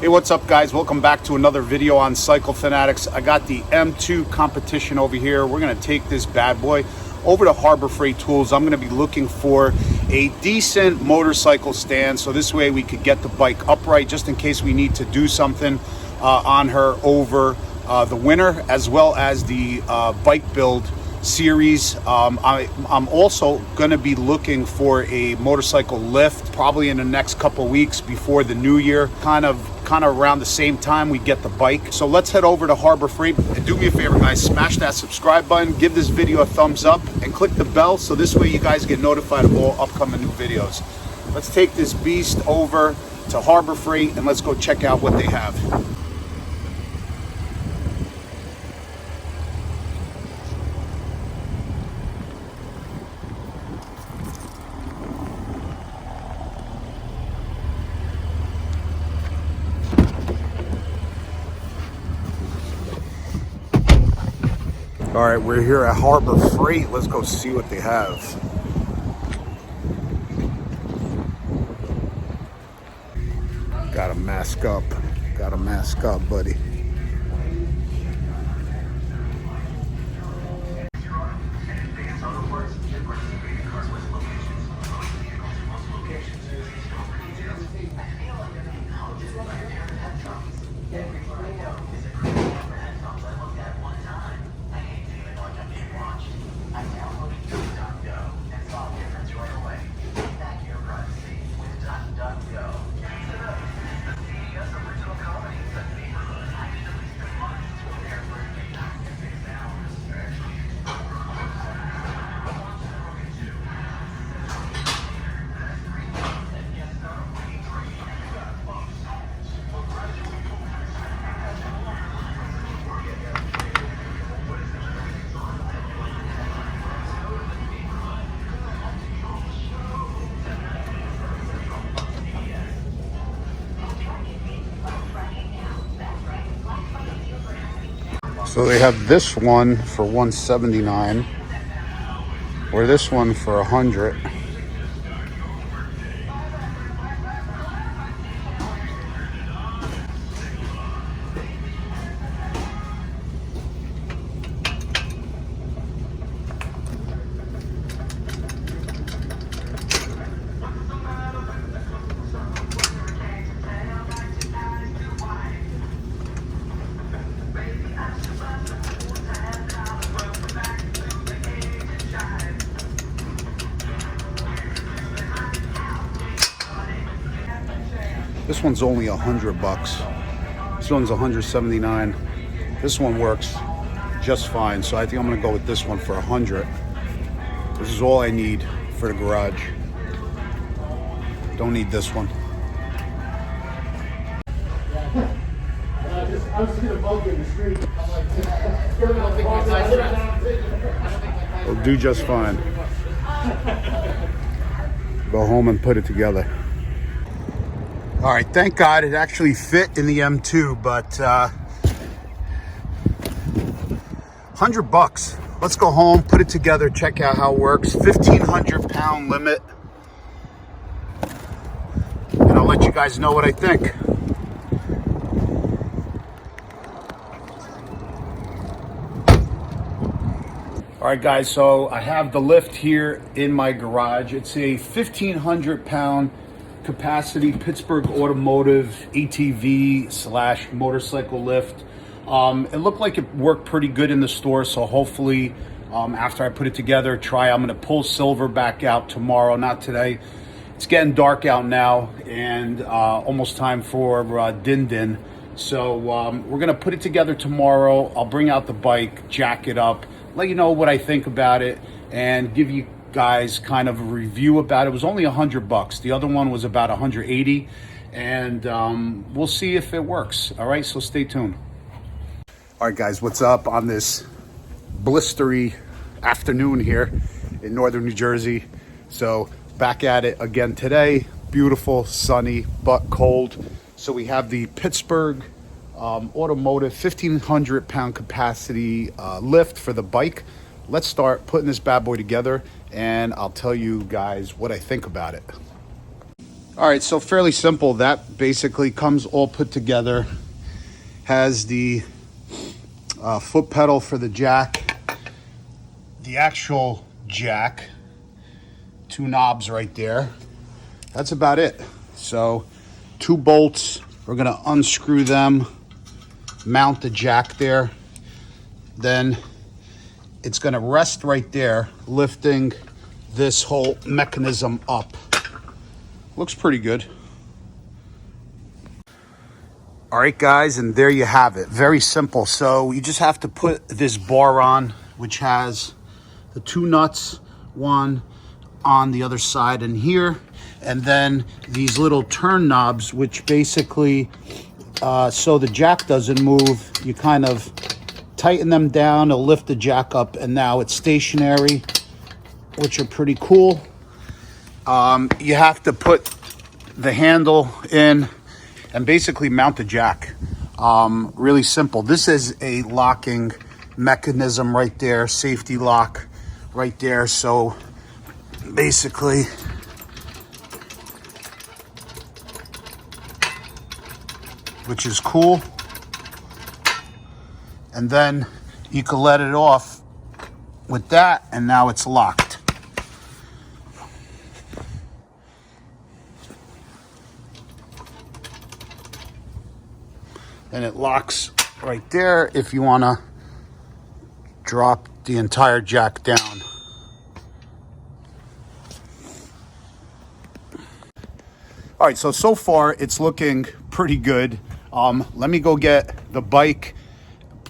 Hey, what's up guys? Welcome back to another video on Cycle Fanatics. I got the M2 competition over here. We're gonna take this bad boy over to Harbor Freight Tools. I'm gonna be looking for a decent motorcycle stand, so this way we could get the bike upright just in case we need to do something on her over the winter, as well as the bike build series. I'm also going to be looking for a motorcycle lift probably in the next couple weeks before the new year, kind of around the same time we get the bike. So let's head over to Harbor Freight, and do me a favor guys, smash that subscribe button, give this video a thumbs up, and click the bell so this way you guys get notified of all upcoming new videos. Let's take this beast over to Harbor Freight and let's go check out what they have. All right, we're here at Harbor Freight. Let's go see what they have. Gotta mask up. Gotta mask up, buddy. So they have this one for $179, or this one for $100. This one's only $100. This one's $179. This one works just fine, so I think I'm gonna go with this one for $100. This is all I need for the garage. Don't need this one. I was gonna bump in the street. It'll do just fine. Go home and put it together. All right, thank God it actually fit in the M2, but $100. Let's go home, put it together, check out how it works. 1,500 pound limit. And I'll let you guys know what I think. All right, guys, so I have the lift here in my garage. It's a 1,500 pound capacity Pittsburgh Automotive ATV / motorcycle lift. It looked like it worked pretty good in the store, so hopefully after I put it together, I'm gonna pull Silverback out tomorrow, not today. It's getting dark out now and almost time for Din Din. So we're gonna put it together tomorrow. I'll bring out the bike, jack it up, let you know what I think about it, and give you guys kind of a review about it. It was only $100. The other one was about 180, and we'll see if it works. All right, so stay tuned. All right, guys, what's up on this blistery afternoon here in northern New Jersey? So back at it again today. Beautiful, sunny, but cold. So we have the Pittsburgh Automotive 1,500 pound capacity lift for the bike. Let's start putting this bad boy together and I'll tell you guys what I think about it. All right, so fairly simple. That basically comes all put together. Has the foot pedal for the jack, the actual jack, 2 knobs right there. That's about it. So 2 bolts, we're gonna unscrew them, mount the jack there. Then it's gonna rest right there, lifting this whole mechanism up. Looks pretty good. All right, guys, and there you have it. Very simple. So you just have to put this bar on, which has the 2 nuts, one on the other side and here, and then these little turn knobs, which basically, so the jack doesn't move, you kind of tighten them down, it'll lift the jack up, and now it's stationary, which are pretty cool. You have to put the handle in and basically mount the jack. Really simple. This is a locking mechanism right there, safety lock right there. So basically, which is cool. And then you can let it off with that, and now it's locked. And it locks right there if you want to drop the entire jack down. All right, so far it's looking pretty good. Let me go get the bike,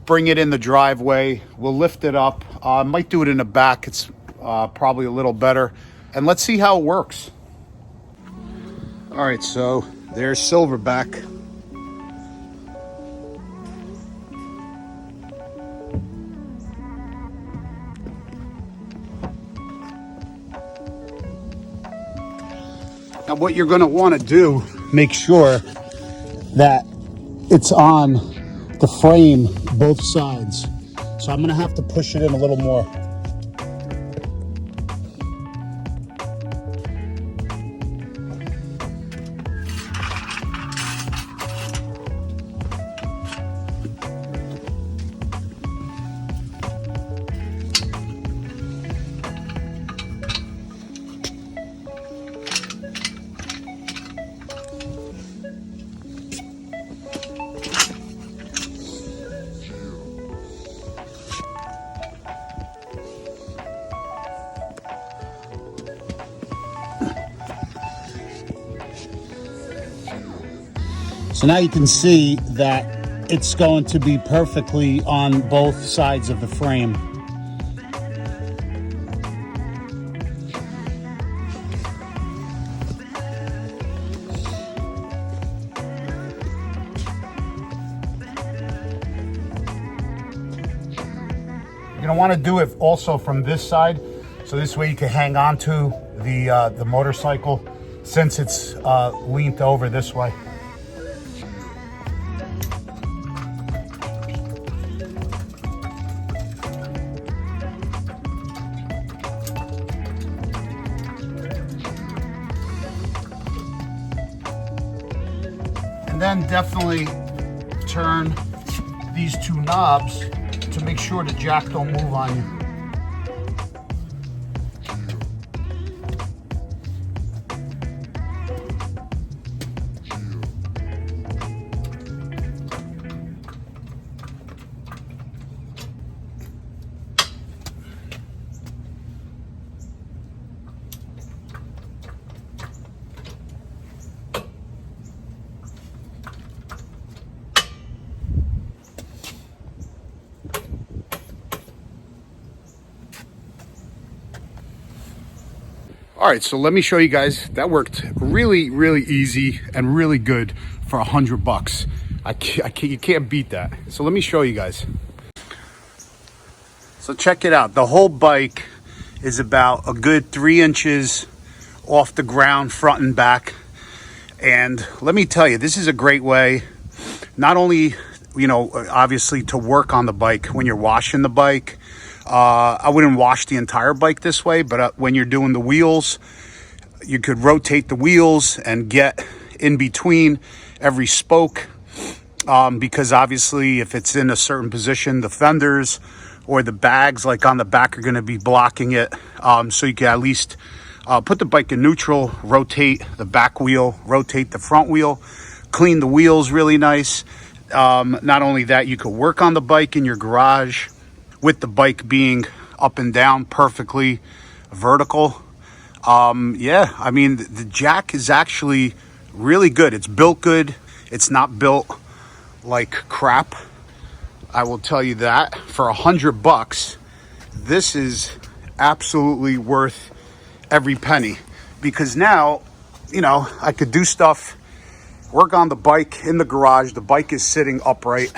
bring it in the driveway. We'll lift it up. Might do it in the back. It's probably a little better. And let's see how it works. All right, so there's Silverback. Now what you're gonna wanna do, make sure that it's on the frame, both sides. So I'm gonna have to push it in a little more. So now you can see that it's going to be perfectly on both sides of the frame. You're gonna want to do it also from this side, so this way you can hang on to the motorcycle since it's leaned over this way. And then definitely turn these 2 knobs to make sure the jack don't move on you. All right, so let me show you guys. That worked really, really easy and really good for $100. You can't beat that. So let me show you guys. So check it out. The whole bike is about a good 3 inches off the ground, front and back. And let me tell you, this is a great way, not only, you know, obviously to work on the bike when you're washing the bike. I wouldn't wash the entire bike this way, but when you're doing the wheels, You could rotate the wheels and get in between every spoke, because obviously if it's in a certain position, the fenders or the bags like on the back are going to be blocking it. So you can at least put the bike in neutral, rotate the back wheel, rotate the front wheel, clean the wheels really nice. Not only that, you could work on the bike in your garage with the bike being up and down perfectly vertical. Yeah, I mean, the jack is actually really good. It's built good. It's not built like crap. I will tell you that. For $100, this is absolutely worth every penny, because now, you know, I could do stuff, work on the bike in the garage. The bike is sitting upright.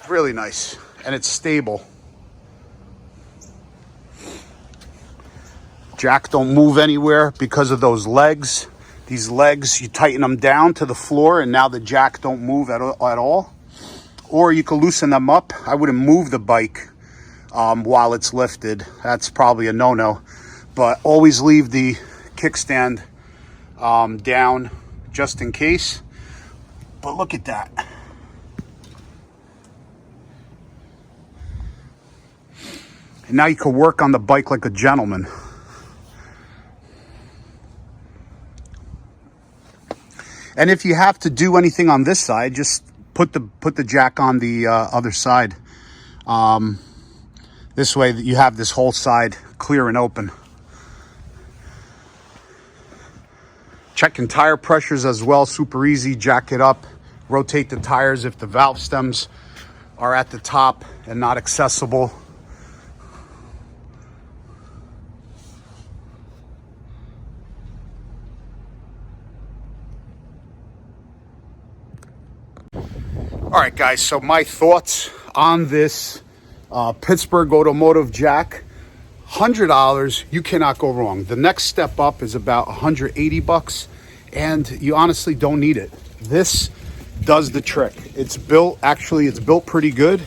Really nice. And it's stable. Jack don't move anywhere because of those legs. These legs, you tighten them down to the floor and now the jack don't move at all. Or you can loosen them up. I wouldn't move the bike while it's lifted. That's probably a no-no. But always leave the kickstand down just in case. But look at that. And now you can work on the bike like a gentleman. And if you have to do anything on this side, just put the jack on the other side. This way that you have this whole side clear and open. Checking tire pressures as well, super easy. Jack it up, rotate the tires if the valve stems are at the top and not accessible. All right, guys, so my thoughts on this Pittsburgh Automotive jack. $100, you cannot go wrong. The next step up is about $180, and you honestly don't need it. This does the trick. It's built pretty good.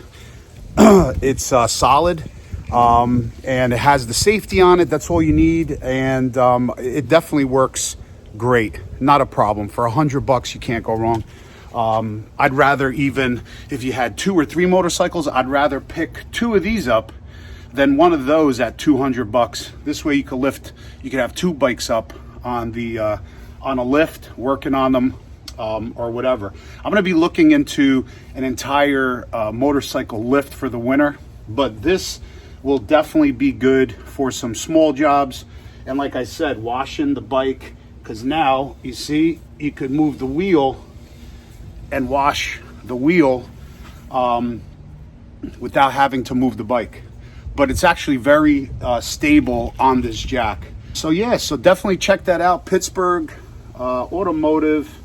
It's solid, and it has the safety on it. That's all you need, and it definitely works great. Not a problem. For $100, you can't go wrong. I'd rather, even if you had 2 or 3 motorcycles, I'd rather pick 2 of these up than one of those at $200. This way you could have 2 bikes up on a lift, working on them, or whatever. I'm going to be looking into an entire motorcycle lift for the winter, but this will definitely be good for some small jobs. And like I said, washing the bike, because now you see you could move the wheel and wash the wheel without having to move the bike. But it's actually very stable on this jack. So yeah, so definitely check that out. Pittsburgh Automotive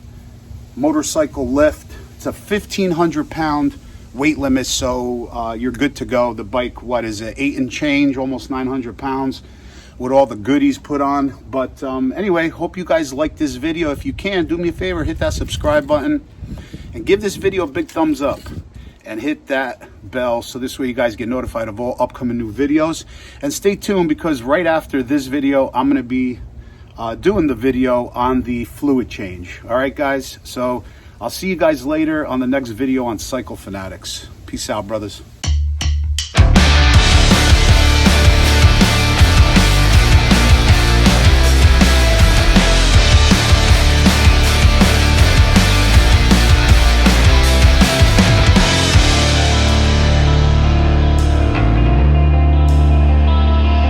motorcycle lift. It's a 1,500 pound weight limit, so you're good to go. The bike, what is it, 8 and change, almost 900 pounds with all the goodies put on. But anyway, hope you guys like this video. If you can, do me a favor, hit that subscribe button and give this video a big thumbs up and hit that bell, so this way you guys get notified of all upcoming new videos. And stay tuned, because right after this video, I'm going to be doing the video on the fluid change. All right, guys, so I'll see you guys later on the next video on Cycle Fanatics. Peace out, brothers.